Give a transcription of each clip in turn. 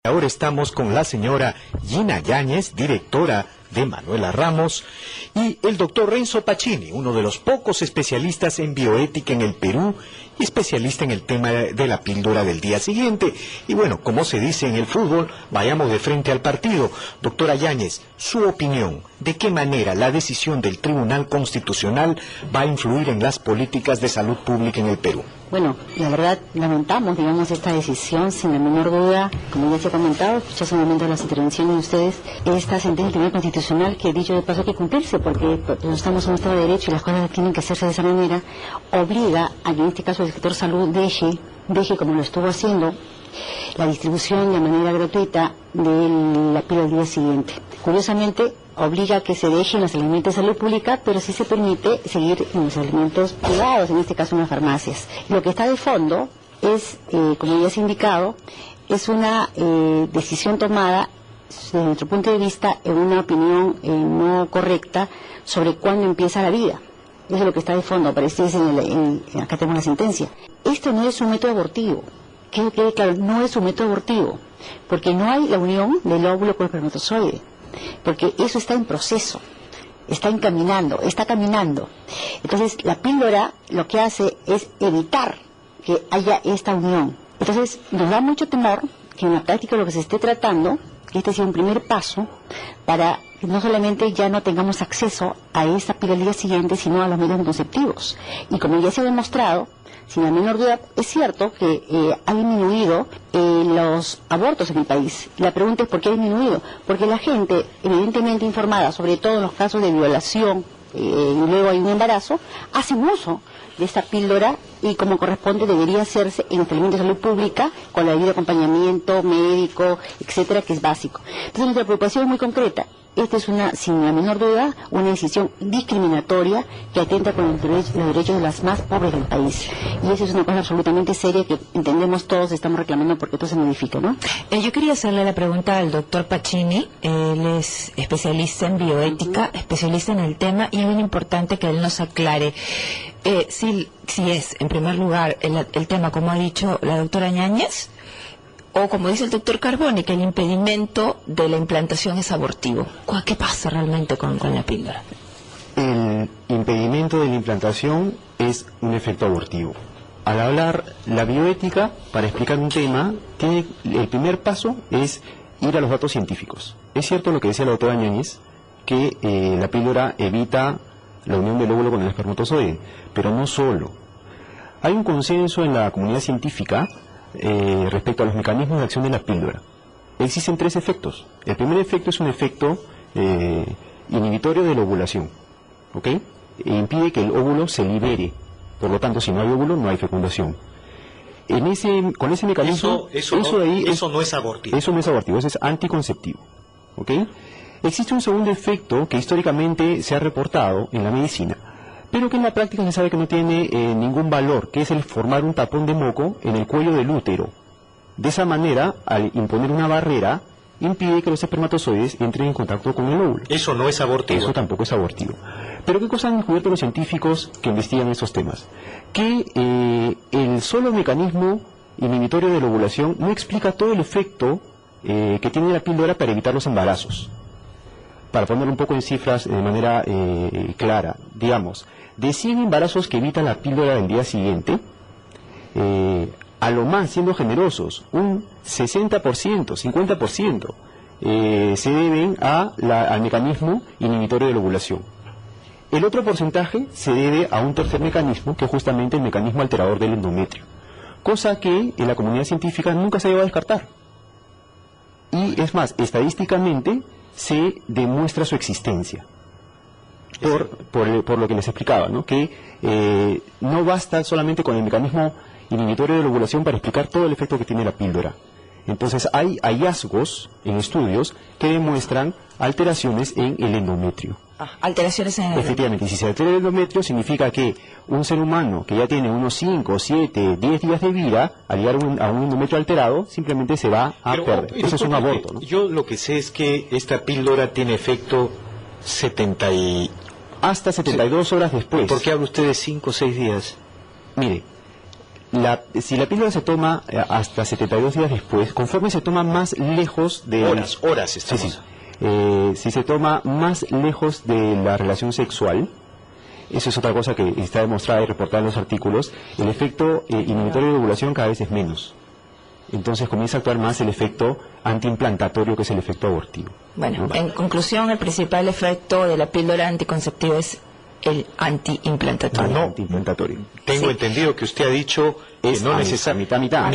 Ahora estamos con la señora Gina Yáñez, directora de Manuela Ramos, y el doctor Renzo Pacini, uno de los pocos especialistas en bioética en el Perú y especialista en el tema de la píldora del día siguiente. Y bueno, como se dice en el fútbol, vayamos de frente al partido. Doctora Yáñez, su opinión, ¿de qué manera la decisión del Tribunal Constitucional va a influir en las políticas de salud pública en el Perú? Bueno, la verdad, lamentamos, esta decisión, sin la menor duda, como ya se ha comentado, escuché hace un momento las intervenciones de ustedes, esta sentencia del Tribunal Constitucional, que dicho de paso hay que cumplirse, porque estamos en un Estado de Derecho y las cosas tienen que hacerse de esa manera, obliga a que en este caso el sector salud deje como lo estuvo haciendo, la distribución de manera gratuita de la píldora del día siguiente. Curiosamente, obliga a que se deje en los alimentos de salud pública, pero sí se permite seguir en los alimentos privados, en este caso en las farmacias. Lo que está de fondo es, como ya se ha indicado, es una decisión tomada desde nuestro punto de vista en una opinión no correcta sobre cuándo empieza la vida. Eso es lo que está de fondo, aparece acá tenemos la sentencia. Esto no es un método abortivo, que quede claro, no es un método abortivo, porque no hay la unión del óvulo con el espermatozoide, porque eso está en proceso, está caminando. Entonces, la píldora lo que hace es evitar que haya esta unión. Entonces, nos da mucho temor que en la práctica lo que se esté tratando, que este sea un primer paso para que no solamente ya no tengamos acceso a esta píldora al día siguiente, sino a los medios anticonceptivos. Y como ya se ha demostrado, sin la menor duda, es cierto que ha disminuido los abortos en el país. La pregunta es ¿por qué ha disminuido? Porque la gente, evidentemente informada, sobre todo en los casos de violación y luego hay un embarazo, hacen uso de esta píldora y como corresponde debería hacerse en establecimientos de salud pública con la debido acompañamiento médico, etcétera, que es básico. Entonces nuestra preocupación es muy concreta. Esta es sin la menor duda, una decisión discriminatoria que atenta con los derechos de las más pobres del país. Y eso es una cosa absolutamente seria que entendemos todos, estamos reclamando porque esto se modifique, ¿no? Yo quería hacerle la pregunta al doctor Pacini. Él es especialista en bioética, especialista en el tema, y es bien importante que él nos aclare si es, en primer lugar, el tema, como ha dicho la doctora Yáñez, o como dice el doctor Carboni, que el impedimento de la implantación es abortivo. ¿Qué pasa realmente con la píldora? El impedimento de la implantación es un efecto abortivo. Al hablar la bioética, para explicar un tema, el primer paso es ir a los datos científicos. Es cierto lo que decía la doctora Yáñez, que la píldora evita la unión del óvulo con el espermatozoide, pero no solo. Hay un consenso en la comunidad científica respecto a los mecanismos de acción de la píldora. Existen tres efectos. El primer efecto es un efecto inhibitorio de la ovulación, ¿ok? Impide que el óvulo se libere. Por lo tanto, si no hay óvulo, no hay fecundación. Con ese mecanismo, eso no es abortivo. Eso no es abortivo, eso es anticonceptivo, ¿ok? Existe un segundo efecto que históricamente se ha reportado en la medicina, pero que en la práctica se sabe que no tiene ningún valor, que es el formar un tapón de moco en el cuello del útero. De esa manera, al imponer una barrera, impide que los espermatozoides entren en contacto con el óvulo. Eso no es abortivo. Eso tampoco es abortivo. Pero ¿qué cosa han descubierto los científicos que investigan esos temas? Que el solo mecanismo inhibitorio de la ovulación no explica todo el efecto que tiene la píldora para evitar los embarazos. Para ponerlo un poco en cifras de manera clara, digamos, de 100 embarazos que evita la píldora del día siguiente, a lo más, siendo generosos, un 60%, 50% se deben al mecanismo inhibitorio de la ovulación. El otro porcentaje se debe a un tercer mecanismo, que es justamente el mecanismo alterador del endometrio, cosa que en la comunidad científica nunca se debe descartar. Y es más, estadísticamente se demuestra su existencia. Por lo que les explicaba, ¿no? Que no basta solamente con el mecanismo inhibitorio de la ovulación para explicar todo el efecto que tiene la píldora. Entonces hay hallazgos en estudios que demuestran alteraciones en el endometrio. Alteraciones en el endometrio. Efectivamente, si se altera el endometrio significa que un ser humano que ya tiene unos 5, 7, 10 días de vida, al llegar a un endometrio alterado, simplemente se va a perder. Eso es un aborto, ¿no? Yo lo que sé es que esta píldora tiene efecto hasta 72 horas después. ¿Por qué habla usted de 5 o 6 días? Mire, si la píldora se toma hasta 72 días después, conforme se toma más lejos de... Horas estamos. Sí, sí. Si se toma más lejos de la relación sexual, eso es otra cosa que está demostrada y reportada en los artículos, el efecto inhibitorio de ovulación cada vez es menos. Entonces comienza a actuar más el efecto antiimplantatorio, que es el efecto abortivo. Bueno, en conclusión, el principal efecto de la píldora anticonceptiva es el antiimplantatorio. Antiimplantatorio. Tengo entendido que usted ha dicho que no necesariamente mitad,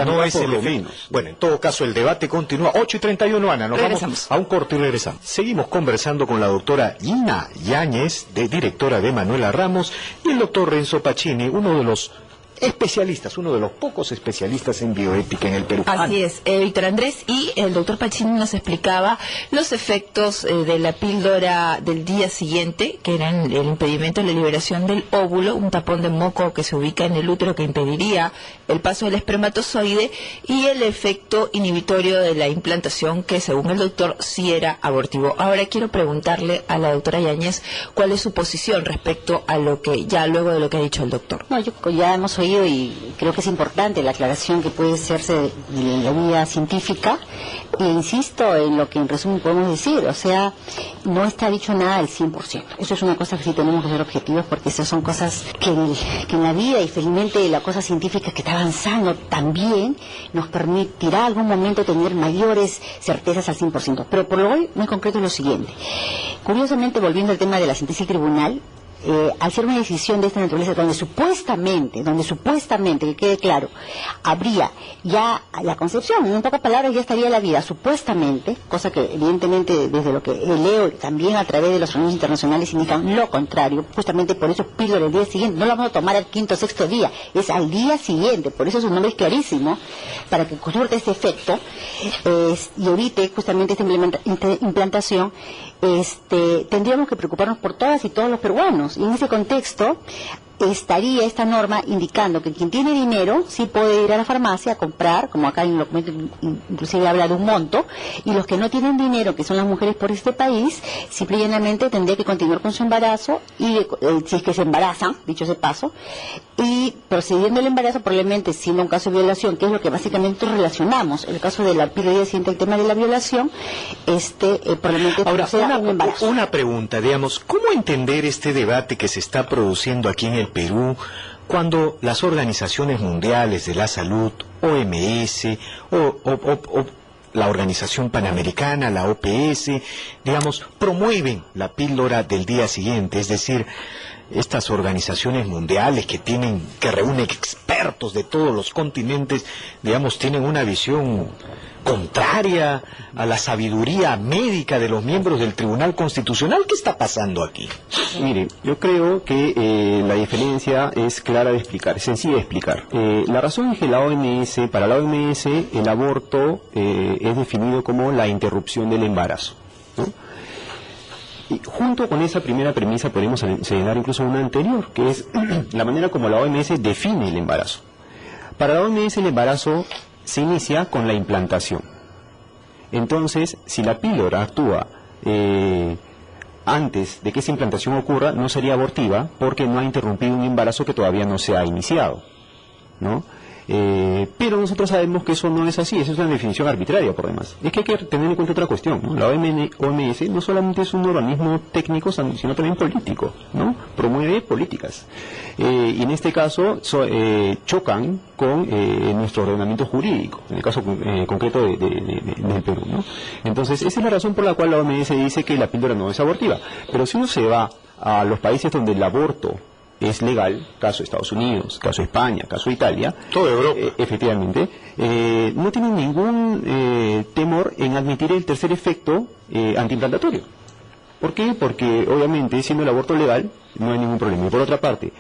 no es el efecto. Bueno, en todo caso el debate continúa. 8:31, Ana, nos Regresamos. vamos a un corte y regresamos. Seguimos conversando con la doctora Gina Yáñez, directora de Manuela Ramos, y el doctor Renzo Pacini, uno de los especialistas, uno de los pocos especialistas en bioética en el Perú. Así es, Víctor Andrés, y el doctor Pacini nos explicaba los efectos de la píldora del día siguiente, que eran el impedimento de la liberación del óvulo, un tapón de moco que se ubica en el útero que impediría el paso del espermatozoide, y el efecto inhibitorio de la implantación, que según el doctor sí era abortivo. Ahora quiero preguntarle a la doctora Yáñez cuál es su posición respecto a lo que, ya luego de lo que ha dicho el doctor. No, ya hemos oído y creo que es importante la aclaración que puede hacerse en la vía científica, e insisto en lo que en resumen podemos decir, o sea, no está dicho nada del 100%. Eso es una cosa que sí tenemos que ser objetivos, porque esas son cosas que en la vida, y felizmente la cosa científica que está avanzando también nos permitirá algún momento tener mayores certezas al 100%. Pero por lo hoy, muy concreto, es lo siguiente. Curiosamente, volviendo al tema de la sentencia del tribunal, al ser una decisión de esta naturaleza donde supuestamente, que quede claro, habría ya la concepción, en pocas palabras ya estaría la vida, supuestamente, cosa que evidentemente desde lo que leo y también a través de los organismos internacionales indican lo contrario, justamente por eso píldora el día siguiente, no lo vamos a tomar al quinto o sexto día, es al día siguiente, por eso su nombre es clarísimo, para que surta este efecto y evite justamente esta implantación. Tendríamos que preocuparnos por todas y todos los peruanos, y en ese contexto estaría esta norma indicando que quien tiene dinero sí puede ir a la farmacia a comprar, como acá en el documento inclusive habla de un monto, y los que no tienen dinero, que son las mujeres por este país, simple y llanamente tendría que continuar con su embarazo, y si es que se embarazan, dicho ese paso, y procediendo el embarazo, probablemente siendo un caso de violación, que es lo que básicamente relacionamos, el caso de la píldora siguiente, el tema de la violación, probablemente ahora proceda un embarazo. Una pregunta, digamos, ¿cómo entender este debate que se está produciendo aquí en el Perú, cuando las organizaciones mundiales de la salud, OMS o la Organización Panamericana, la OPS, digamos, promueven la píldora del día siguiente? Es decir, estas organizaciones mundiales que reúnen expertos de todos los continentes, digamos, tienen una visión contraria a la sabiduría médica de los miembros del Tribunal Constitucional. ¿Qué está pasando aquí? Mire, yo creo que la diferencia es clara de explicar, es sencilla de explicar. La razón es que para la OMS, el aborto es definido como la interrupción del embarazo, ¿no? Y junto con esa primera premisa podemos señalar incluso una anterior, que es la manera como la OMS define el embarazo. Para la OMS el embarazo se inicia con la implantación. Entonces, si la píldora actúa antes de que esa implantación ocurra, no sería abortiva, porque no ha interrumpido un embarazo que todavía no se ha iniciado, ¿no? Pero nosotros sabemos que eso no es así, eso es una definición arbitraria por demás. Es que hay que tener en cuenta otra cuestión, ¿no? La OMS no solamente es un organismo técnico, sino también político, ¿no? Promueve políticas. Y en este caso chocan con nuestro ordenamiento jurídico, en el caso concreto del Perú, ¿no? Entonces, esa es la razón por la cual la OMS dice que la píldora no es abortiva. Pero si uno se va a los países donde el aborto es legal, caso Estados Unidos, caso España, caso Italia, toda Europa, efectivamente, no tienen ningún temor en admitir el tercer efecto antiimplantatorio. ¿Por qué? Porque obviamente siendo el aborto legal no hay ningún problema. Y por otra parte,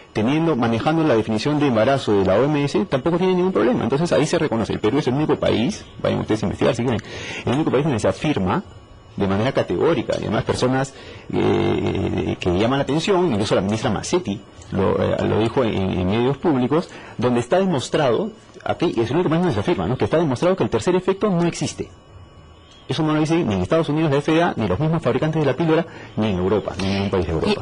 manejando la definición de embarazo de la OMS, tampoco tiene ningún problema. Entonces ahí se reconoce. El Perú es el único país, vayan ustedes a investigar si quieren, el único país donde se afirma de manera categórica, y además personas que llaman la atención, incluso la ministra Massetti lo dijo en medios públicos, donde está demostrado, aquí es el único país donde se afirma, ¿no?, que está demostrado que el tercer efecto no existe. Eso no lo dice ni en Estados Unidos la FDA, ni los mismos fabricantes de la píldora, ni en Europa, ni en ningún país de Europa.